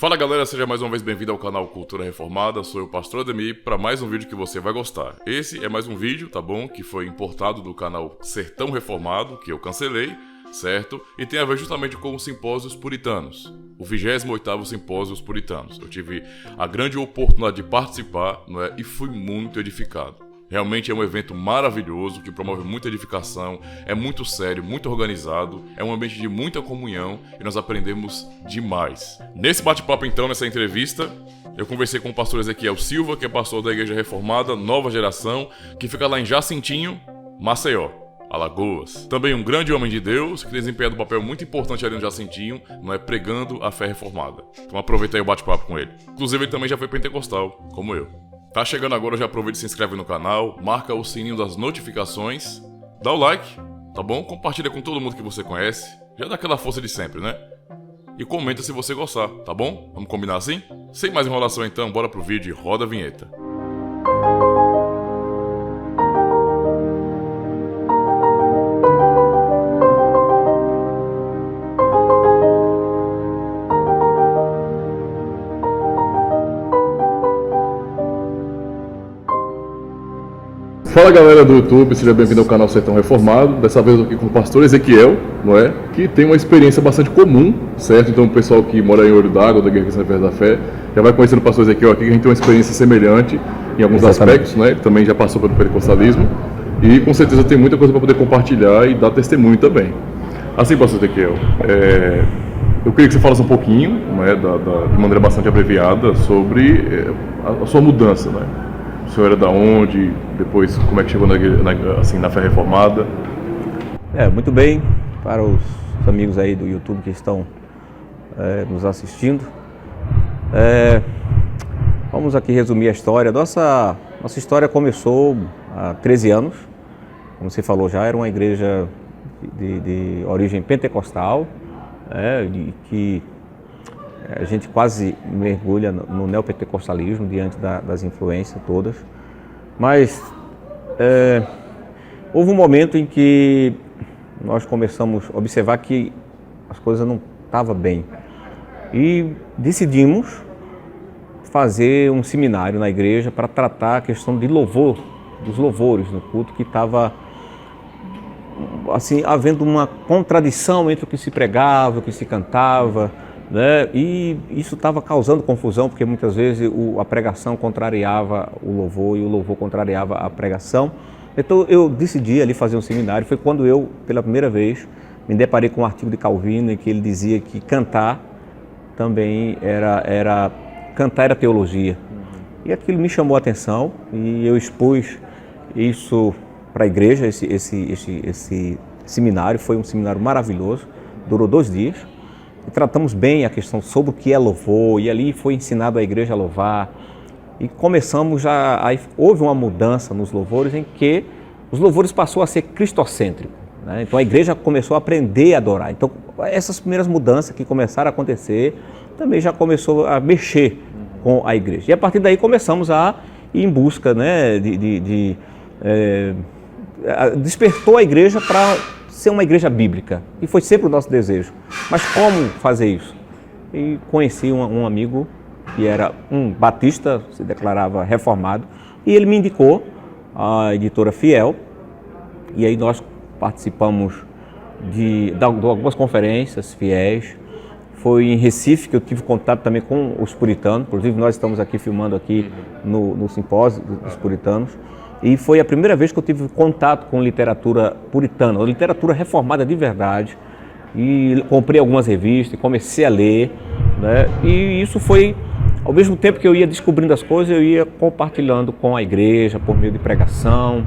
Fala galera, seja mais uma vez bem-vindo ao canal Cultura Reformada, sou eu, Pastor Ademir, para mais um vídeo que você vai gostar. Esse é mais um vídeo, tá bom? Que foi importado do canal Sertão Reformado, que eu cancelei, certo? E tem a ver justamente com os Simpósios Puritanos, o 28º Simpósios Puritanos. Eu tive a grande oportunidade de participar, não é? E fui muito edificado. Realmente é um evento maravilhoso, que promove muita edificação, é muito sério, muito organizado, é um ambiente de muita comunhão e nós aprendemos demais. Nesse bate-papo então, nessa entrevista, eu conversei com o pastor Ezequiel Silva, que é pastor da Igreja Reformada Nova Geração, que fica lá em Jacintinho, Maceió, Alagoas. Também um grande homem de Deus, que tem desempenhado um papel muito importante ali no Jacintinho, não é, pregando a fé reformada. Então aproveita aí o bate-papo com ele. Inclusive ele também já foi pentecostal, como eu. Tá chegando agora, já aproveita e se inscreve no canal, marca o sininho das notificações, dá o like, tá bom? Compartilha com todo mundo que você conhece, já dá aquela força de sempre, né? E comenta se você gostar, tá bom? Vamos combinar assim? Sem mais enrolação então, bora pro vídeo e roda a vinheta. Fala galera do YouTube, seja bem-vindo ao canal Sertão Reformado. Dessa vez eu aqui com o pastor Ezequiel, não é? Que tem uma experiência bastante comum, certo? Então o pessoal que mora em Olho d'Água, da Igreja Cristã da Fé, já vai conhecendo o pastor Ezequiel aqui, que a gente tem uma experiência semelhante em alguns aspectos, né? Ele também já passou pelo pentecostalismo e com certeza tem muita coisa para poder compartilhar e dar testemunho também. Assim, pastor Ezequiel, eu queria que você falasse um pouquinho, né, de maneira bastante abreviada, sobre a sua mudança, né? O senhor era da onde? Depois, como é que chegou na fé reformada? Muito bem, para os amigos aí do YouTube que estão nos assistindo. Vamos aqui resumir a história. Nossa história começou há 13 anos. Como você falou, já era uma igreja de origem pentecostal, que a gente quase mergulha no neopentecostalismo diante das influências todas, mas houve um momento em que nós começamos a observar que as coisas não estavam bem e decidimos fazer um seminário na igreja para tratar a questão de louvor, dos louvores no culto, que estava assim, havendo uma contradição entre o que se pregava, o que se cantava, né? E isso estava causando confusão, porque muitas vezes a pregação contrariava o louvor e o louvor contrariava a pregação. Então eu decidi ali fazer um seminário. Foi quando eu, pela primeira vez, me deparei com um artigo de Calvino em que ele dizia que cantar também era teologia. E aquilo me chamou a atenção e eu expus isso para a igreja. Esse seminário foi um seminário maravilhoso, durou 2 dias. E tratamos bem a questão sobre o que é louvor, e ali foi ensinado a igreja a louvar. E começamos aí houve uma mudança nos louvores em que os louvores passou a ser cristocêntrico, né? Então a igreja começou a aprender a adorar. Então essas primeiras mudanças que começaram a acontecer também já começou a mexer com a igreja. E a partir daí começamos a ir em busca, né, despertou a igreja para ser uma igreja bíblica, e foi sempre o nosso desejo. Mas como fazer isso? E conheci um amigo que era um batista, se declarava reformado, e ele me indicou a editora Fiel, e aí nós participamos de algumas conferências fiéis. Foi em Recife que eu tive contato também com os puritanos, inclusive nós estamos aqui filmando aqui no simpósio dos puritanos. E foi a primeira vez que eu tive contato com literatura puritana, literatura reformada de verdade. E comprei algumas revistas e comecei a ler, né? E isso foi, ao mesmo tempo que eu ia descobrindo as coisas, eu ia compartilhando com a igreja por meio de pregação.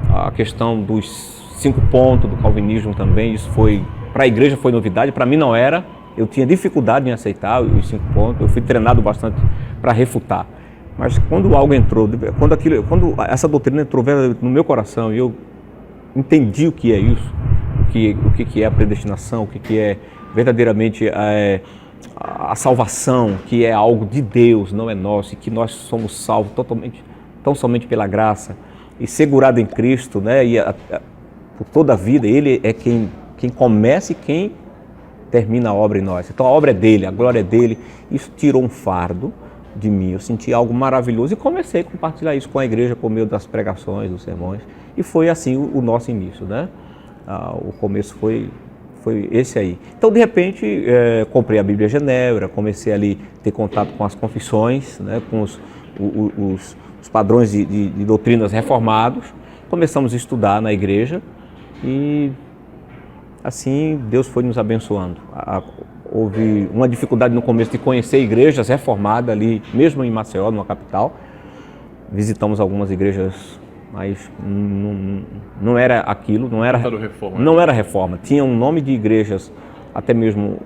A questão dos 5 pontos do calvinismo também, isso foi, para a igreja foi novidade, para mim não era. Eu tinha dificuldade em aceitar os 5 pontos, eu fui treinado bastante para refutar. Mas quando algo entrou, quando essa doutrina entrou no meu coração e eu entendi o que é isso, o que é a predestinação, o que é verdadeiramente a salvação, que é algo de Deus, não é nosso, e que nós somos salvos tão somente pela graça e segurado em Cristo, né? E por toda a vida, Ele é quem começa e quem termina a obra em nós. Então a obra é dele, a glória é dele. Isso tirou um fardo de mim, eu senti algo maravilhoso e comecei a compartilhar isso com a igreja por meio das pregações, dos sermões, e foi assim o nosso início, né? O começo foi esse aí. Então, de repente, comprei a Bíblia Genebra, comecei ali a ter contato com as confissões, né? Com os padrões de doutrinas reformados, começamos a estudar na igreja e assim Deus foi nos abençoando. Houve uma dificuldade no começo de conhecer igrejas reformadas ali, mesmo em Maceió, numa capital. Visitamos algumas igrejas, mas não era aquilo, não era reforma. Tinha um nome de igrejas, até mesmo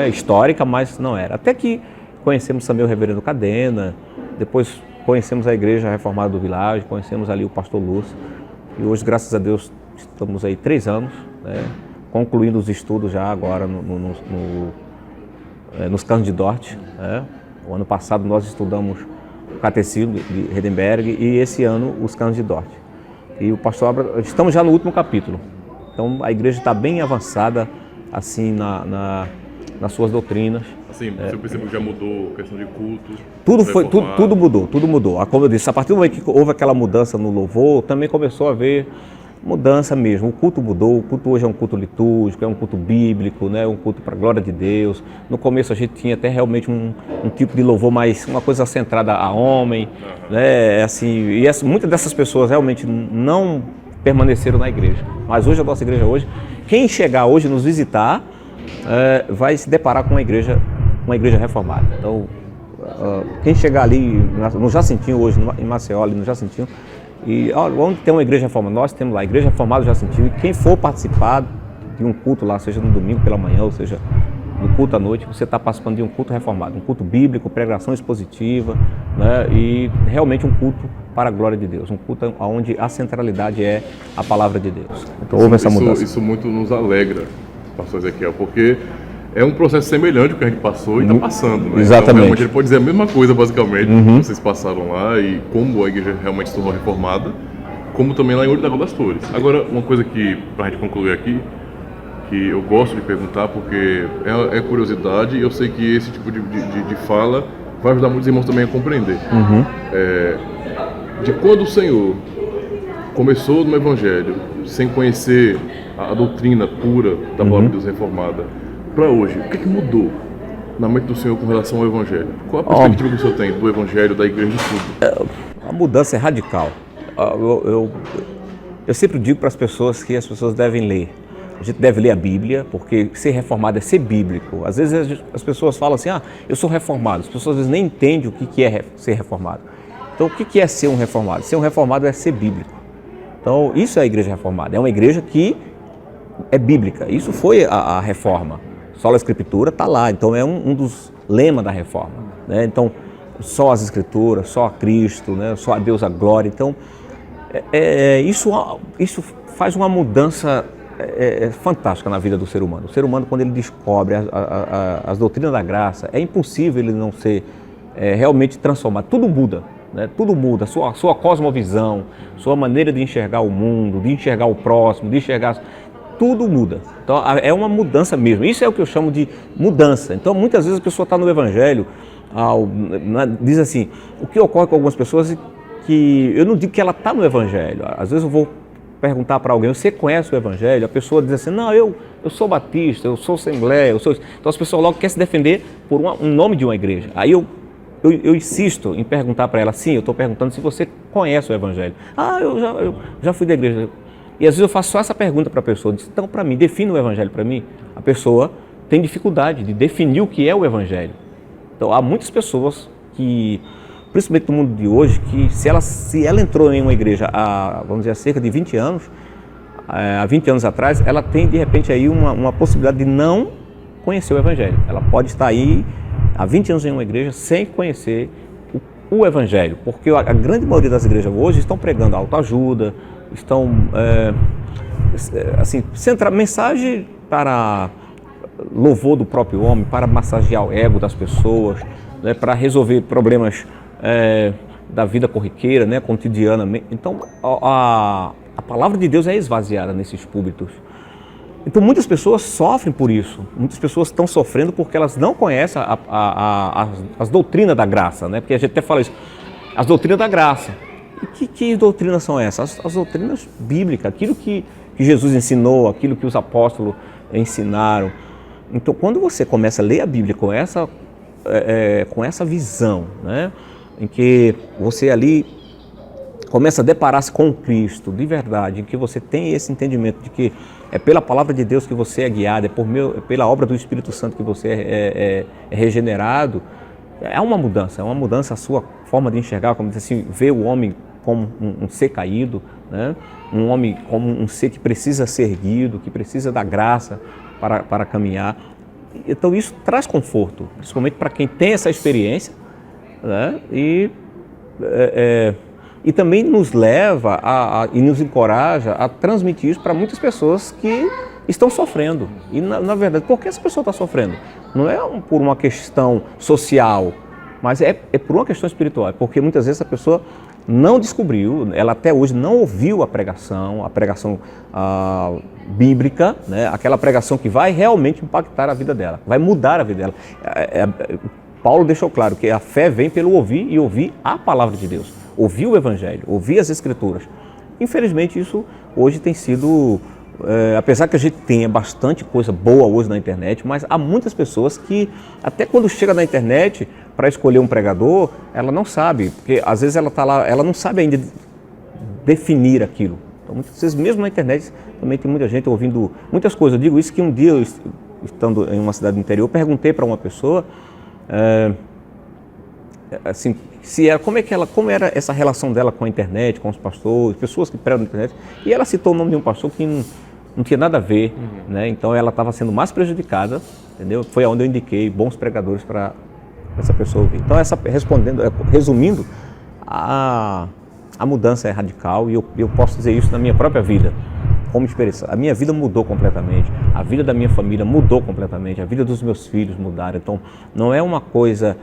histórica, mas não era. Até que conhecemos também o reverendo Cadena, depois conhecemos a igreja reformada do Világio, conhecemos ali o pastor Lúcio. E hoje, graças a Deus, estamos aí 3 anos, né, concluindo os estudos já agora nos canos de Dort. Né? O ano passado nós estudamos o Catecismo de Heidelberg e esse ano os canos de Dort. E o pastor Abra, estamos já no último capítulo. Então a igreja está bem avançada assim nas suas doutrinas. Assim, você percebeu que já mudou a questão de culto? Tudo mudou. Como eu disse, a partir do momento que houve aquela mudança no louvor, também começou a haver mudança mesmo. O culto mudou, o culto hoje é um culto litúrgico, é um culto bíblico, né? Um culto para a glória de Deus. No começo a gente tinha até realmente um tipo de louvor mais, uma coisa centrada a homem, né? Assim, e muitas dessas pessoas realmente não permaneceram na igreja. Mas hoje a nossa igreja hoje, quem chegar hoje nos visitar, vai se deparar com uma igreja reformada. Então, quem chegar ali no Jacintinho hoje, em Maceió, ali no Jacintinho, e onde tem uma igreja reformada, nós temos lá a igreja reformada do Jacintinho, e quem for participar de um culto lá, seja no domingo pela manhã, ou seja, no culto à noite, você está participando de um culto reformado, um culto bíblico, pregação expositiva, né, e realmente um culto para a glória de Deus, um culto onde a centralidade é a palavra de Deus. Então houve essa mudança. Isso muito nos alegra, pastor Ezequiel, porque é um processo semelhante ao que a gente passou e está passando, né? Exatamente. Então, realmente, ele pode dizer a mesma coisa, basicamente, que vocês passaram lá e como a igreja realmente se tornou reformada, como também lá em Ouro da das Flores. Agora, uma coisa que, para a gente concluir aqui, que eu gosto de perguntar, porque é curiosidade e eu sei que esse tipo de fala vai ajudar muitos irmãos também a compreender. De quando o Senhor começou no Evangelho, sem conhecer a doutrina pura da palavra de Deus reformada, para hoje, o que mudou na mente do Senhor com relação ao Evangelho? Qual a perspectiva que o Senhor tem do Evangelho, da igreja, de tudo? A mudança é radical. Eu sempre digo para as pessoas que as pessoas devem ler. A gente deve ler a Bíblia, porque ser reformado é ser bíblico. Às vezes as pessoas falam assim, eu sou reformado. As pessoas às vezes nem entendem o que é ser reformado. Então, o que é ser um reformado? Ser um reformado é ser bíblico. Então, isso é a igreja reformada. É uma igreja que é bíblica. Isso foi a reforma. Sola Escritura está lá, então é um dos lemas da reforma, né? Então, só as Escrituras, só a Cristo, né? Só a Deus a glória. Então, isso faz uma mudança fantástica na vida do ser humano. O ser humano, quando ele descobre as doutrinas da graça, é impossível ele não ser realmente transformado. Tudo muda, né? Tudo muda. Sua cosmovisão, sua maneira de enxergar o mundo, de enxergar o próximo, de enxergar... Tudo muda. Então, é uma mudança mesmo. Isso é o que eu chamo de mudança. Então, muitas vezes a pessoa está no Evangelho, diz assim, o que ocorre com algumas pessoas é que eu não digo que ela está no Evangelho. Às vezes eu vou perguntar para alguém, você conhece o Evangelho? A pessoa diz assim, não, eu sou batista, eu sou assembleia, eu sou... Então as pessoas logo querem se defender por um nome de uma igreja. Aí eu insisto em perguntar para ela, sim, eu estou perguntando se você conhece o Evangelho. Eu já fui da igreja. E às vezes eu faço só essa pergunta para a pessoa, diz, então para mim, defina o Evangelho para mim. A pessoa tem dificuldade de definir o que é o Evangelho. Então há muitas pessoas que, principalmente no mundo de hoje, que se ela entrou em uma igreja vamos dizer, há cerca de 20 anos, há 20 anos atrás, ela tem de repente aí uma possibilidade de não conhecer o Evangelho. Ela pode estar aí há 20 anos em uma igreja sem conhecer o Evangelho, porque a grande maioria das igrejas hoje estão pregando autoajuda, estão centrar mensagem para louvor do próprio homem, para massagear o ego das pessoas, né, para resolver problemas da vida corriqueira, né, cotidianamente. Então a palavra de Deus é esvaziada nesses púlpitos. Então muitas pessoas sofrem por isso, muitas pessoas estão sofrendo porque elas não conhecem as doutrinas da graça, né? Porque a gente até fala isso, as doutrinas da graça. E que doutrinas são essas? As doutrinas bíblicas, aquilo que Jesus ensinou, aquilo que os apóstolos ensinaram. Então quando você começa a ler a Bíblia com essa visão, né? Em que você ali começa a deparar-se com Cristo, de verdade, em que você tem esse entendimento de que é pela palavra de Deus que você é guiado, é pela obra do Espírito Santo que você é regenerado, é uma mudança a sua forma de enxergar, como assim, ver o homem como um ser caído, né? Um homem como um ser que precisa ser erguido, que precisa da graça para caminhar. Então isso traz conforto, principalmente para quem tem essa experiência, né? E também nos leva e nos encoraja a transmitir isso para muitas pessoas que estão sofrendo. E, na verdade, por que essa pessoa está sofrendo? Não é por uma questão social, mas é por uma questão espiritual. Porque muitas vezes a pessoa não descobriu, ela até hoje não ouviu a pregação bíblica, né? Aquela pregação que vai realmente impactar a vida dela, vai mudar a vida dela. Paulo deixou claro que a fé vem pelo ouvir e ouvir a palavra de Deus. Ouvir o Evangelho, ouvir as Escrituras. Infelizmente isso hoje tem sido, apesar que a gente tenha bastante coisa boa hoje na internet, mas há muitas pessoas que até quando chega na internet para escolher um pregador, ela não sabe, porque às vezes ela está lá, ela não sabe ainda definir aquilo. Então muitas vezes mesmo na internet também tem muita gente ouvindo muitas coisas. Eu digo isso que um dia, estando em uma cidade do interior, eu perguntei para uma pessoa, assim, como era essa relação dela com a internet, com os pastores, pessoas que pregam na internet, e ela citou o nome de um pastor que não tinha nada a ver, né? Então ela estava sendo mais prejudicada, entendeu? Foi onde eu indiquei bons pregadores para essa pessoa ouvir. Então resumindo, a mudança é radical e eu posso dizer isso na minha própria vida. Como experiência, a minha vida mudou completamente, a vida da minha família mudou completamente, a vida dos meus filhos mudaram. Então, não é uma coisa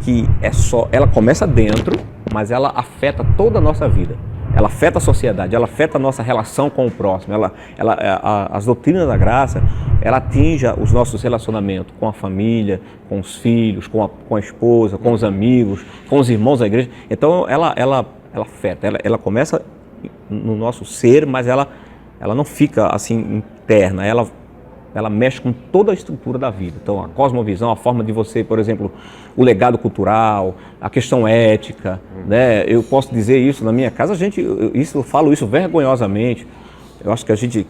que ela começa dentro, mas ela afeta toda a nossa vida. Ela afeta a sociedade, ela afeta a nossa relação com o próximo. As doutrinas da graça, ela atinge os nossos relacionamentos com a família, com os filhos, com a esposa, com os amigos, com os irmãos da igreja. Então, ela afeta, ela começa no nosso ser, mas ela não fica assim interna, ela mexe com toda a estrutura da vida. Então a cosmovisão, a forma de você, por exemplo, o legado cultural, a questão ética, né? Eu posso dizer isso na minha casa, eu falo isso vergonhosamente. Eu acho que a gente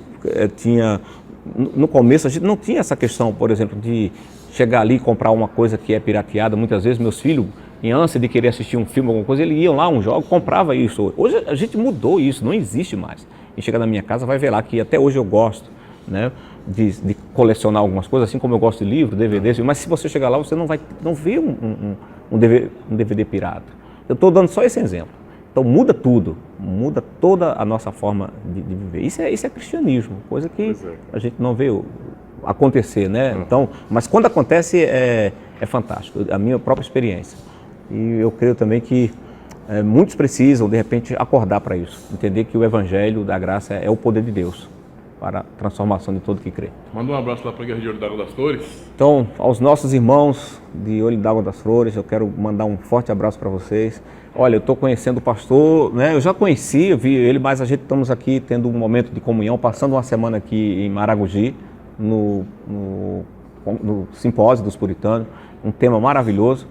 no começo a gente não tinha essa questão, por exemplo, de chegar ali e comprar uma coisa que é pirateada. Muitas vezes meus filhos, em ânsia de querer assistir um filme, alguma coisa, eles iam lá, um jogo, comprava isso. Hoje a gente mudou isso, não existe mais. E chega na minha casa, vai ver lá que até hoje eu gosto, né, de colecionar algumas coisas, assim como eu gosto de livro, DVDs, mas se você chegar lá, você não vê um DVD pirata. Eu estou dando só esse exemplo. Então muda tudo, muda toda a nossa forma de viver. Isso é cristianismo, coisa que a gente não vê acontecer, né? Então, mas quando acontece é fantástico, a minha própria experiência. E eu creio também que muitos precisam, de repente, acordar para isso, entender que o Evangelho da Graça é o poder de Deus para a transformação de todo que crê. Manda um abraço lá para a Igreja de Olho d'Água das Flores. Então, aos nossos irmãos de Olho d'Água das Flores, eu quero mandar um forte abraço para vocês. Olha, eu estou conhecendo o pastor, né? Eu já conheci, eu vi ele, mas a gente estamos aqui tendo um momento de comunhão, passando uma semana aqui em Maragogi, no simpósio dos puritanos, um tema maravilhoso.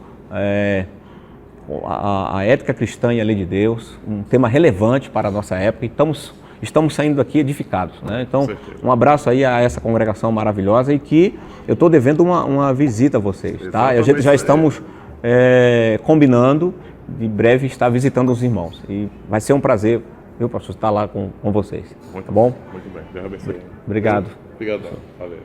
A ética cristã e a lei de Deus, um tema relevante para a nossa época, e estamos saindo daqui edificados, né? Então, um abraço aí a essa congregação maravilhosa e que eu estou devendo uma visita a vocês, tá? E a gente já estamos combinando de breve estar visitando os irmãos e vai ser um prazer, viu, pastor, estar lá com vocês, tá bom? Muito bem, Deus abençoe. Obrigado. Obrigadão, valeu.